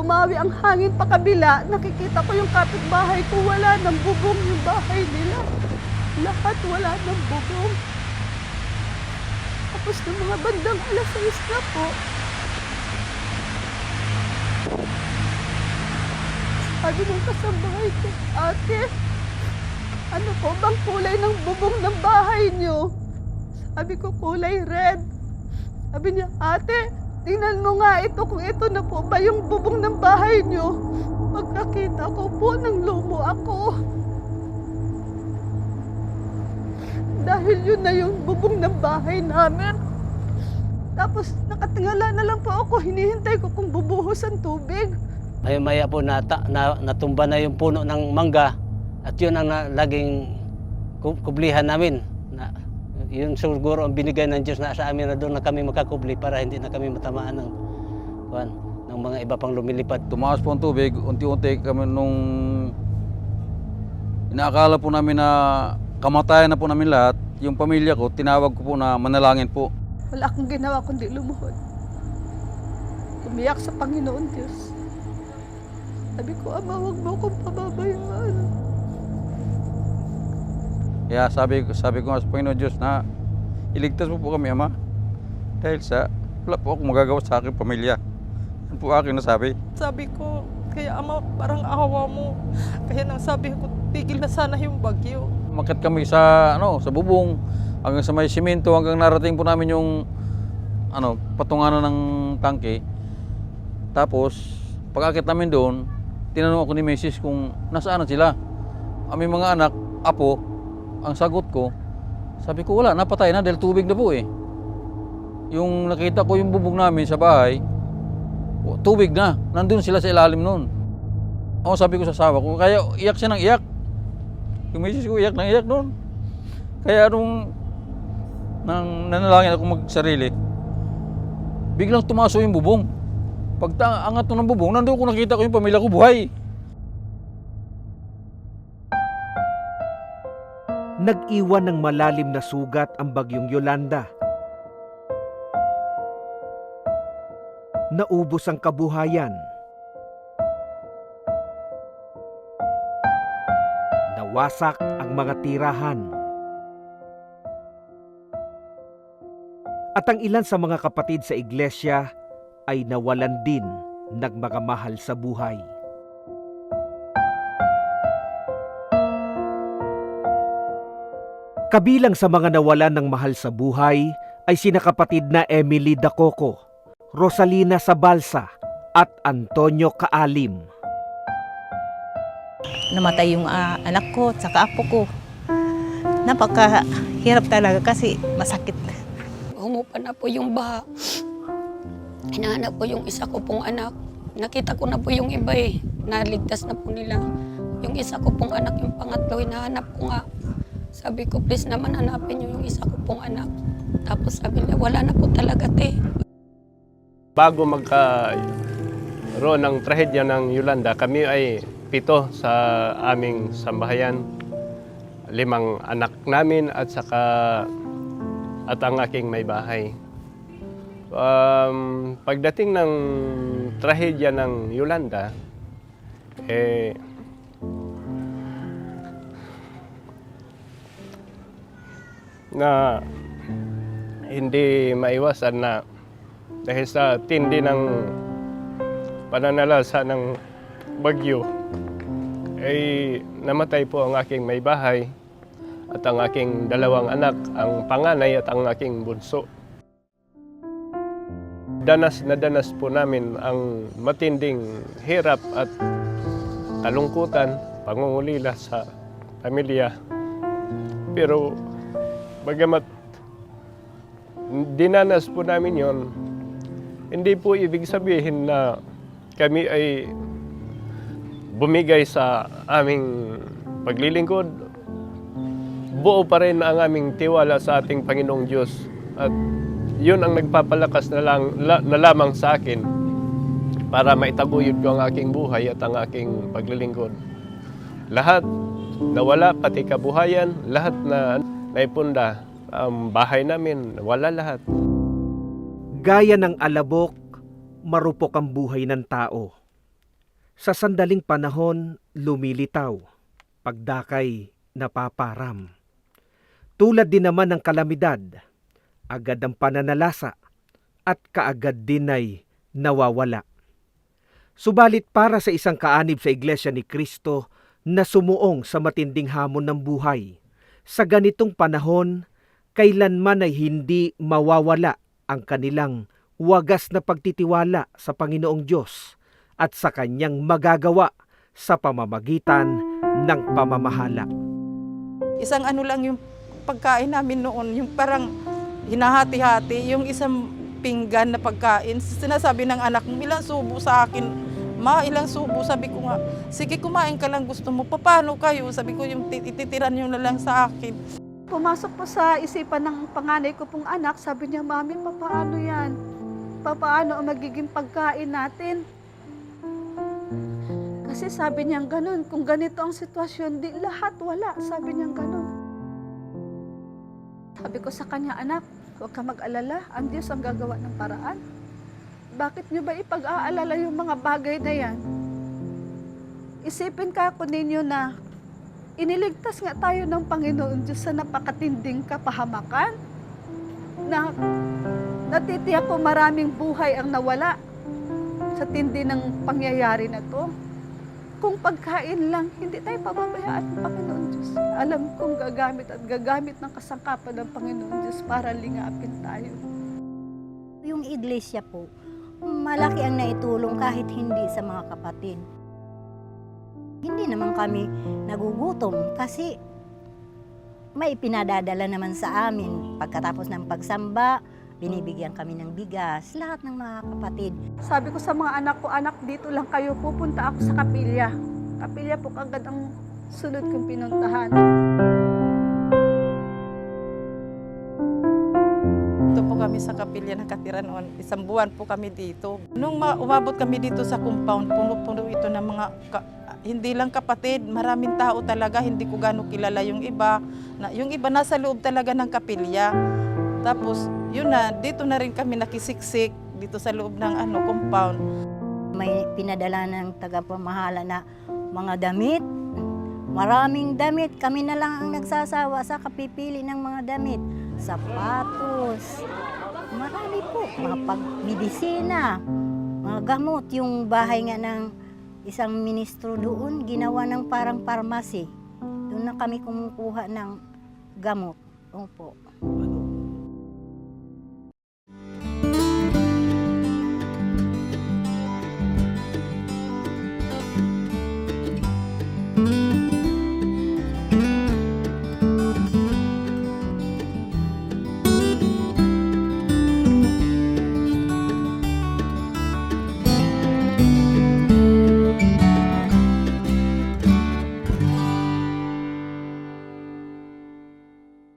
bumawi ang hangin pa kabila, nakikita ko yung kapitbahay ko, wala ng bubong yung bahay nila. Lahat wala ng bubong. Tapos ng mga bandang alas 6 na po, sabi ng kasambahay ko, ate, ano po bang kulay ng bubong ng bahay niyo? Sabi ko, kulay red. Sabi niya, ate, tingnan mo nga ito kung ito na po ba yung bubong ng bahay niyo. Pagkakita ko po, nang lumo ako. Dahil yun na yung bubong ng bahay namin. Tapos nakatingala na lang po ako, hinihintay ko kung bubuhos ang tubig. Maya po natumba na yung puno ng mangga at yun ang laging kublihan namin. Yun siguro ang binigay ng Diyos na sa amin na doon na kami makakubli para hindi na kami matamaan ng mga iba pang lumilipad. Tumaas po ang tubig, unti-unti kami nung inaakala po namin na kamatayan na po namin lahat. Yung pamilya ko, tinawag ko po na manalangin po. Wala akong ginawa kundi lumuhod. Umiyak sa Panginoon Diyos. Sabi ko, Ama, huwag mo akong pababayaan. Kaya sabi ko nga sa Panginoon Diyos na iligtas mo po kami, Ama. Dahil wala po akong magagawa sa aking pamilya. Yan po aking nasabi. Sabi ko, kaya Ama, parang awa mo. Kaya nang sabi ko, tigil na sana yung bagyo. Umakyat kami sa bubong hanggang sa may simento hanggang narating po namin yung patunganan ng tangke. Tapos pag-akit namin doon, tinanong ako ni Mrs. kung nasaan na sila. Aming mga anak, apo, ang sagot ko, sabi ko wala, napatay na dahil tubig na po eh. Yung nakita ko yung bubong namin sa bahay, tubig na, nandun sila sa ilalim noon. Ako sabi ko sa asawa ko, kaya iyak siya ng iyak. Yung misis ko iyak ng iyak noon. Kaya nung nanalangin ako magsarili, biglang tumaso yung bubong. Pag-angat ng bubong, nandun ko nakita ko yung pamilya ko buhay. Nag-iwan ng malalim na sugat ang bagyong Yolanda. Naubos ang kabuhayan. Nawasak ang mga tirahan. At ang ilan sa mga kapatid sa iglesia ay nawalan din ng mga mahal sa buhay. Kabilang sa mga nawalan ng mahal sa buhay ay sina kapatid na Emily Dacoco, Rosalina Sabalsa at Antonio Kaalim. Namatay yung anak ko at saka apo ko. Napakahirap talaga kasi masakit. Humupa na po yung baha. Hinahanap po yung isa ko pong anak. Nakita ko na po yung iba eh. Naligtas na po nila. Yung isa ko pong anak, yung pangatlo, hinahanap ko nga. Sabi ko, please naman hanapin niyo yung isa ko pong anak. Tapos sabi niya, wala na po talaga te. Bago magkaroon ng trahedya ng Yolanda, kami ay 7 sa aming sambahayan. 5 anak namin at ang aking may bahay. Pagdating ng trahedya ng Yolanda, na hindi maiwasan na dahil sa tindi ng pananalasa ng bagyo, ay namatay po ang aking may bahay at ang aking 2 anak, ang panganay at ang aking bunso. Danas na danas po namin ang matinding hirap at kalungkutan, pangungulila sa pamilya. Pero bagamat dinanas po namin yon, hindi po ibig sabihin na kami ay bumigay sa aming paglilingkod. Buo pa rin ang aming tiwala sa ating Panginoong Diyos. At yun ang nagpapalakas na lamang sa akin para maitaguyod ko ang aking buhay at ang aking paglilingkod. Lahat nawala, pati kabuhayan, lahat na naipunda. Ang bahay namin, wala lahat. Gaya ng alabok, marupok ang buhay ng tao. Sa sandaling panahon, lumilitaw. Pagdakay, napaparam. Tulad din naman ng kalamidad, agad ang pananalasa at kaagad din ay nawawala. Subalit para sa isang kaanib sa Iglesia ni Cristo na sumuong sa matinding hamon ng buhay, sa ganitong panahon, kailanman ay hindi mawawala ang kanilang wagas na pagtitiwala sa Panginoong Diyos at sa Kanyang magagawa sa pamamagitan ng pamamahala. Isang ano lang yung pagkain namin noon, yung parang hinahati-hati, yung isang pinggan na pagkain. Sinasabi ng anak mo, ilang subo sa akin? Ma, ilang subo? Sabi ko nga, sige kumain ka lang gusto mo. Paano kayo? Sabi ko, yung ititiran nyo na lang sa akin. Pumasok po sa isipan ng panganay ko pong anak, sabi niya, Mami, papaano yan? Papaano ang magiging pagkain natin? Kasi sabi niya ganun, kung ganito ang sitwasyon, di lahat wala. Sabi niya ganun. Sabi ko sa kanya, anak, huwag ka mag-alala, ang Diyos ang gagawa ng paraan. Bakit niyo ba ipag-aalala yung mga bagay na yan? Isipin ka ko ninyo na iniligtas nga tayo ng Panginoon Diyos sa napakatinding kapahamakan na natitiyak ko maraming buhay ang nawala sa tindi ng pangyayari na to. Kung pagkain lang, hindi tayo pababayaan ng Panginoon Diyos. Alam kong gagamit ng kasangkapan ng Panginoon Diyos para lingapin tayo. Yung iglesia po, malaki ang naitulong kahit hindi sa mga kapatid. Hindi naman kami nagugutom kasi may pinadadala naman sa amin. Pagkatapos ng pagsamba, binibigyan kami ng bigas, lahat ng mga kapatid. Sabi ko sa mga anak ko, anak, dito lang kayo, pupunta ako sa kapilya. Kapilya po kagad ang sunod kong pinuntahan. Ito po kami sa kapilya nakatira noon. Isang buwan po kami dito. Nung umabot kami dito sa compound, puno-puno ito ng mga hindi lang kapatid, maraming tao talaga. Hindi ko gano'ng kilala yung iba. Yung iba nasa loob talaga ng kapilya. Tapos, yun na, dito na rin kami nakisiksik dito sa loob ng compound. May pinadala ng tagapamahala na mga damit. Maraming damit. Kami na lang ang nagsasawa sa kapipili ng mga damit. Sapatos. Marami po. Mga pagbibisina. Mga gamot. Yung bahay nga ng isang ministro doon, ginawa ng parang pharmacy. Doon na kami kumukuha ng gamot. Opo.